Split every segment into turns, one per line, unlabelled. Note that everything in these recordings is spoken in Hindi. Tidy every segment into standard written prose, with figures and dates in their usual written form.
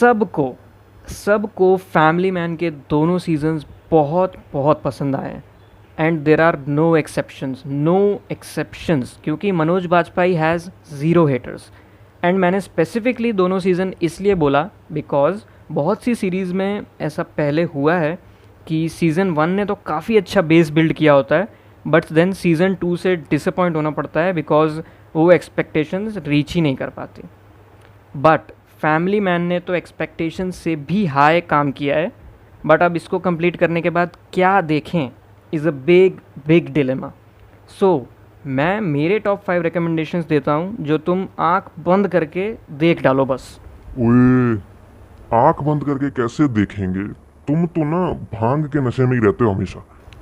सबको सबको फैमिली मैन के दोनों सीजन्स बहुत बहुत पसंद आए हैं। And there are no exceptions, क्योंकि Manoj Bajpayee has zero haters. And मैंने स्पेसिफिकली दोनों सीज़न इसलिए बोला बिकॉज बहुत सी सीरीज़ में ऐसा पहले हुआ है कि सीज़न 1 ने तो काफ़ी अच्छा बेस बिल्ड किया होता है, बट देन सीज़न 2 से डिसअपॉइंट होना पड़ता है बिकॉज वो एक्सपेक्टेशंस रीच ही नहीं कर पाती। बट फैमिली मैन ने तो एक्सपेक्टेशन से भी हाई काम किया है, बट अब इसको कंप्लीट करने के बाद क्या देखें is a big big dilemma. So मैं मेरे टॉप 5 रिकमेंडेशंस देता हूँ जो तुम आँख बंद करके देख डालो बस।
ओए, आंख बंद करके कैसे देखेंगे? तुम तो ना भांग के नशे में ही रहते हो हमेशा।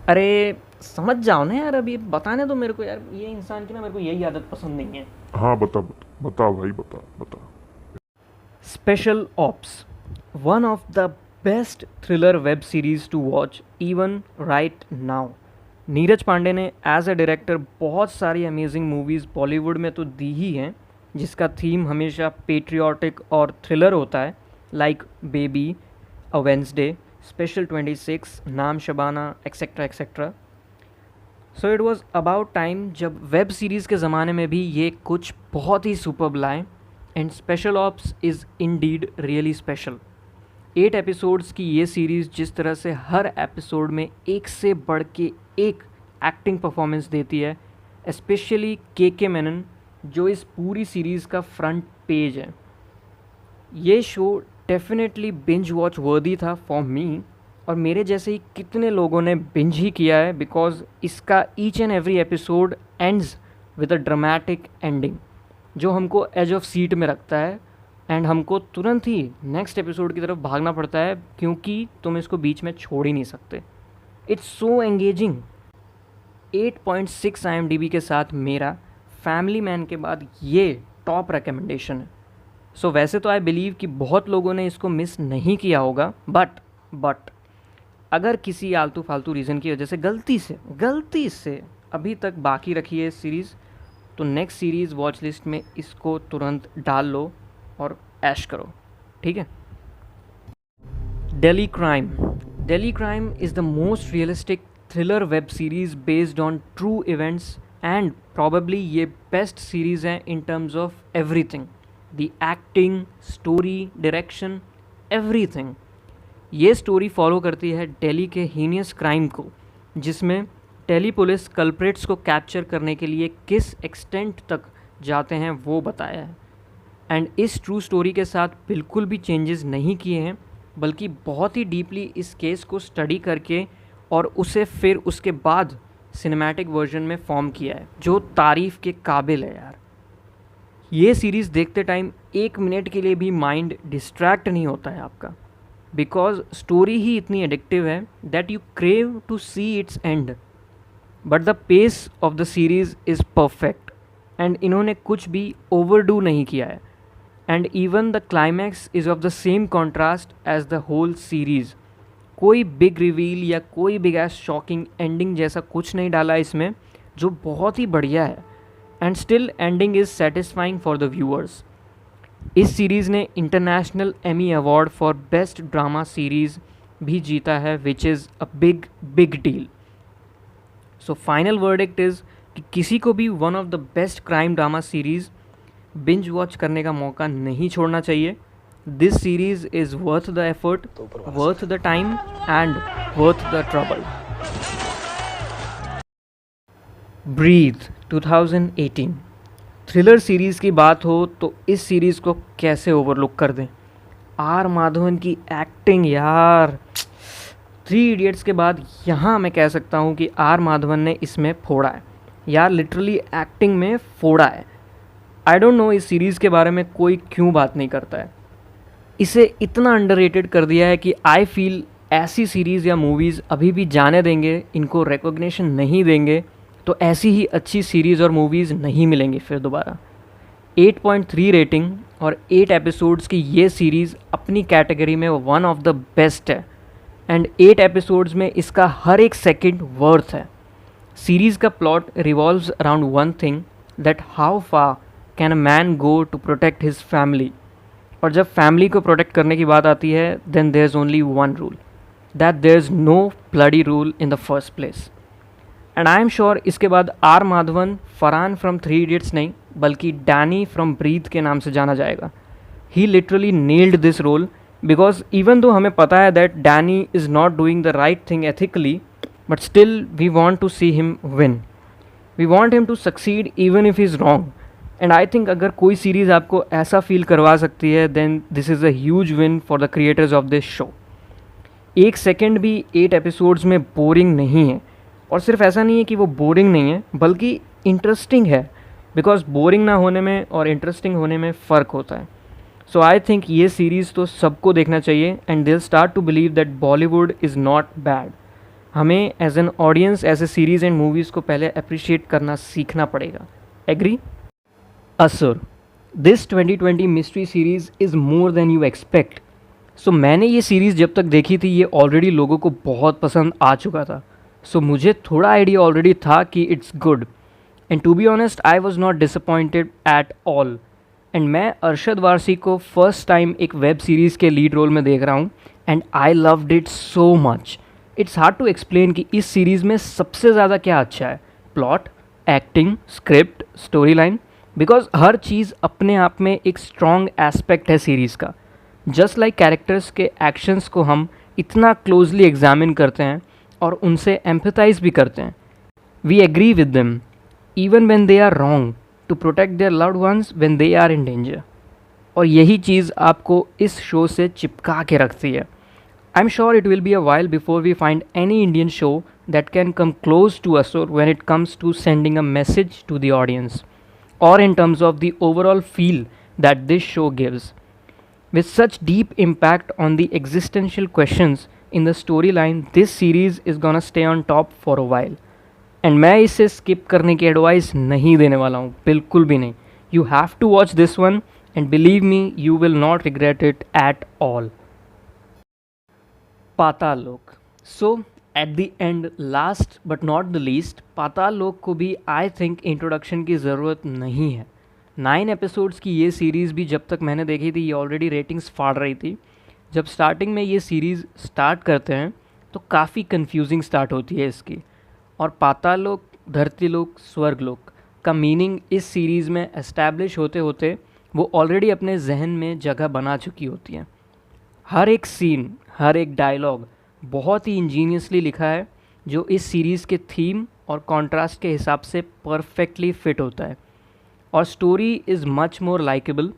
अरे समझ जाओ ना यार, अभी बताने दो मेरे को यार, ये इंसान की ना मेरे को यही आदत पसंद नहीं है।
हाँ, बता बता बता भाई, बता बता।
Special Ops, one of the best thriller web series to watch even right now. Neeraj Pandey ने एज अ डायरेक्टर बहुत सारी अमेजिंग मूवीज़ बॉलीवुड में तो दी ही हैं, जिसका थीम हमेशा पेट्रियाटिक और थ्रिलर होता है, लाइक बेबी, अ वेंसडे, स्पेशल 26, नाम Shabana, etcetera etcetera. So it was about time जब वेब सीरीज़ के ज़माने में भी ये कुछ बहुत ही सुपर्ब लाएँ। And special ops is Indeed really special. 8 episodes की ये सीरीज़ जिस तरह से हर एपिसोड में एक से बढ़ के एक एक्टिंग परफॉर्मेंस देती है, स्पेशली के मेनन जो इस पूरी सीरीज़ का फ्रंट पेज है। ये शो डेफिनेटली बिंज वॉच वर्दी था फॉर मी, और मेरे जैसे ही कितने लोगों ने बिंज ही किया है बिकॉज इसका each and every episode ends with a dramatic ending जो हमको एज ऑफ सीट में रखता है, एंड हमको तुरंत ही नेक्स्ट एपिसोड की तरफ भागना पड़ता है क्योंकि तुम इसको बीच में छोड़ ही नहीं सकते। It's so engaging. 8.6 IMDb के साथ मेरा फैमिली मैन के बाद ये टॉप रिकमेंडेशन है। सो वैसे तो आई बिलीव कि बहुत लोगों ने इसको मिस नहीं किया होगा, बट अगर किसी आलतू फालतू रीज़न की वजह से गलती से अभी तक बाकी रखी है सीरीज़, तो नेक्स्ट सीरीज़ वॉच लिस्ट में इसको तुरंत डाल लो और ऐश करो, ठीक है। Daily crime is the most realistic thriller web series based on true events, and probably ये बेस्ट सीरीज़ है in terms of everything, the acting, story, direction, everything. ये स्टोरी फॉलो करती है दिल्ली के हीनियस क्राइम को, जिसमें दिल्ली पुलिस कल्प्रेट्स को कैप्चर करने के लिए किस एक्सटेंट तक जाते हैं वो बताया है। एंड इस ट्रू स्टोरी के साथ बिल्कुल भी चेंजेस नहीं किए हैं, बल्कि बहुत ही डीपली इस केस को स्टडी करके और उसे फिर उसके बाद सिनेमैटिक वर्जन में फॉर्म किया है, जो तारीफ़ के काबिल है यार। ये सीरीज़ देखते टाइम 1 मिनट के लिए भी माइंड डिस्ट्रैक्ट नहीं होता है आपका, बिकॉज स्टोरी ही इतनी एडिक्टिव है that you crave to see its end. But the pace of the series is perfect, and इन्होंने कुछ भी ओवरडू नहीं किया है, and even the climax is of the same contrast as the whole series. कोई बिग रिवील या कोई बिग एस शॉकिंग एंडिंग जैसा कुछ नहीं डाला इसमें, जो बहुत ही बढ़िया है, and still ending is satisfying for the viewers. इस सीरीज़ ने International Emmy Award for best drama series भी जीता है, which is a big big deal. So final verdict is कि किसी को भी one of the best crime drama series binge watch करने का मौका नहीं छोड़ना चाहिए। This series is worth the effort, worth the time and worth the trouble. Breathe 2018। Thriller series की बात हो तो इस सीरीज़ को कैसे ओवरलुक कर दें। आर माधवन की एक्टिंग यार, 3 इडियट्स के बाद यहाँ मैं कह सकता हूँ कि आर माधवन ने इसमें फोड़ा है यार, लिटरली एक्टिंग में फोड़ा है। आई डोंट नो इस सीरीज़ के बारे में कोई क्यों बात नहीं करता है। इसे इतना अंडररेटेड कर दिया है कि आई फील ऐसी सीरीज़ या मूवीज़ अभी भी जाने देंगे, इनको रिकॉग्निशन नहीं देंगे तो ऐसी ही अच्छी सीरीज़ और मूवीज़ नहीं मिलेंगी फिर दोबारा। 8.3 रेटिंग और 8 एपिसोड्स की ये सीरीज़ अपनी कैटेगरी में वन ऑफ द बेस्ट है, एंड 8 एपिसोड्स में इसका हर एक सेकंड वर्थ है। सीरीज़ का plot revolves around one thing, that how far can a man go to protect his family. और जब फैमिली को प्रोटेक्ट करने की बात आती है then there is only one rule, that there is no bloody rule in the first place. And I am sure इसके बाद R Madhavan Farhan from Three Idiots नहीं बल्कि डैनी फ्रॉम ब्रीथ के नाम से जाना जाएगा। He literally nailed this role because even though हमें पता है that Danny is not doing the right thing ethically, but still we want to see him win, we want him to succeed even if is wrong. And I think अगर कोई सीरीज़ आपको ऐसा फील करवा सकती है then this is a huge win for the creators of this show. एक सेकेंड भी 8 एपिसोड्स में बोरिंग नहीं है, और सिर्फ ऐसा नहीं है कि वो बोरिंग नहीं है बल्कि इंटरेस्टिंग है, बिकॉज बोरिंग ना होने में और इंटरेस्टिंग होने में फ़र्क होता है। सो आई थिंक ये सीरीज़ तो सबको देखना चाहिए एंड दिल start to believe that Bollywood is not bad. हमें एज एन ऑडियंस ऐसे सीरीज़ एंड मूवीज़ को पहले अप्रिशिएट करना सीखना पड़ेगा। Agree? Asur, this 2020 mystery series is more than you expect. So मैंने ये सीरीज़ जब तक देखी थी ये ऑलरेडी लोगों को बहुत पसंद आ चुका था। सो मुझे थोड़ा आइडिया ऑलरेडी था कि it's good, and to be honest I was not disappointed at all. And मैं अरशद वारसी को फर्स्ट टाइम एक वेब सीरीज़ के लीड रोल में देख रहा हूँ and I loved it so much. It's hard to explain कि इस सीरीज़ में सबसे ज़्यादा क्या अच्छा है, plot, acting, script, story line, because हर चीज़ अपने आप में एक स्ट्रॉन्ग एस्पेक्ट है सीरीज़ का। जस्ट लाइक कैरेक्टर्स के एक्शंस को हम इतना क्लोजली एग्जामिन करते हैं और उनसे एम्पैथाइज भी करते हैं, we agree with them even when they are wrong to protect their loved ones when they are in danger. और यही चीज़ आपको इस शो से चिपका के रखती है। I am sure it will be a while before we find any Indian show that can come close to Asur when it comes to sending a message to the audience और in terms of the overall feel that this show gives. With such deep impact on the existential questions in the storyline, this series is gonna stay on top for a while. And मैं इसे skip करने की advice नहीं देने वाला हूँ, बिल्कुल भी नहीं. You have to watch this one and believe me, you will not regret it at all. Paatal Lok. So at the end, last but not the least, Paatal Lok को भी आई थिंक इंट्रोडक्शन की ज़रूरत नहीं है। 9 एपिसोड्स की ये सीरीज़ भी जब तक मैंने देखी थी ये ऑलरेडी रेटिंग्स फाड़ रही थी। जब स्टार्टिंग में ये सीरीज़ स्टार्ट करते हैं तो काफ़ी कंफ्यूजिंग स्टार्ट होती है इसकी, और पाताल लोक, धरती लोक, स्वर्ग लोक का मीनिंग इस सीरीज़ में एस्टैब्लिश होते होते वो ऑलरेडी अपने जहन में जगह बना चुकी होती हैं। हर एक सीन, हर एक डायलॉग बहुत ही इंजीनियसली लिखा है जो इस सीरीज़ के थीम और कॉन्ट्रास्ट के हिसाब से परफेक्टली फिट होता है। और story is much more likeable,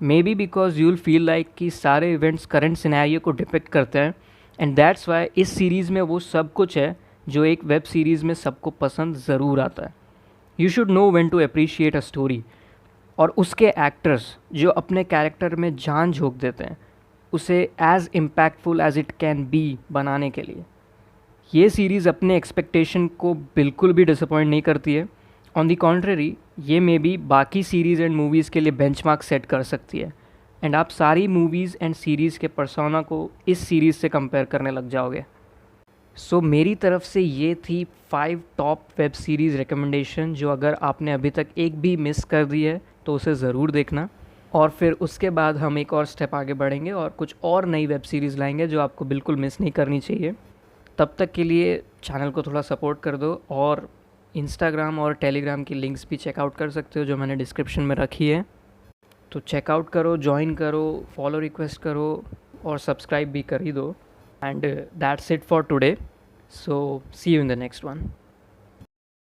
may be because you will feel like कि सारे इवेंट्स करंट सिनेरियो को डिपिक्ट करते हैं, एंड दैट्स वाई इस सीरीज़ में वो सब कुछ है जो एक वेब सीरीज़ में सबको पसंद ज़रूर आता है। You should know when to appreciate a story, और उसके एक्टर्स जो अपने कैरेक्टर में जान झोंक देते हैं उसे as impactful as it can be बनाने के लिए। ये सीरीज़ अपने एक्सपेक्टेशन को बिल्कुल भी डिसअपॉइंट नहीं करती है। ऑन दी कॉन्ट्ररी, ये मे बी बाकी सीरीज़ एंड मूवीज़ के लिए बेंचमार्क सेट कर सकती है, एंड आप सारी मूवीज़ एंड सीरीज़ के पर्सोना को इस सीरीज़ से कंपेयर करने लग जाओगे। सो मेरी तरफ से ये थी 5 टॉप वेब सीरीज़ रिकमेंडेशन जो अगर आपने अभी तक एक भी मिस कर दी है तो उसे ज़रूर देखना, और फिर उसके बाद हम एक और स्टेप आगे बढ़ेंगे और कुछ और नई वेब सीरीज़ लाएंगे जो आपको बिल्कुल मिस नहीं करनी चाहिए। तब तक के लिए चैनल को थोड़ा सपोर्ट कर दो, और इंस्टाग्राम और टेलीग्राम की लिंक्स भी चेकआउट कर सकते हो जो मैंने डिस्क्रिप्शन में रखी है। तो चेकआउट करो, ज्वाइन करो, फॉलो रिक्वेस्ट करो और सब्सक्राइब भी कर ही दो। And that's it for today, so see you in the next one.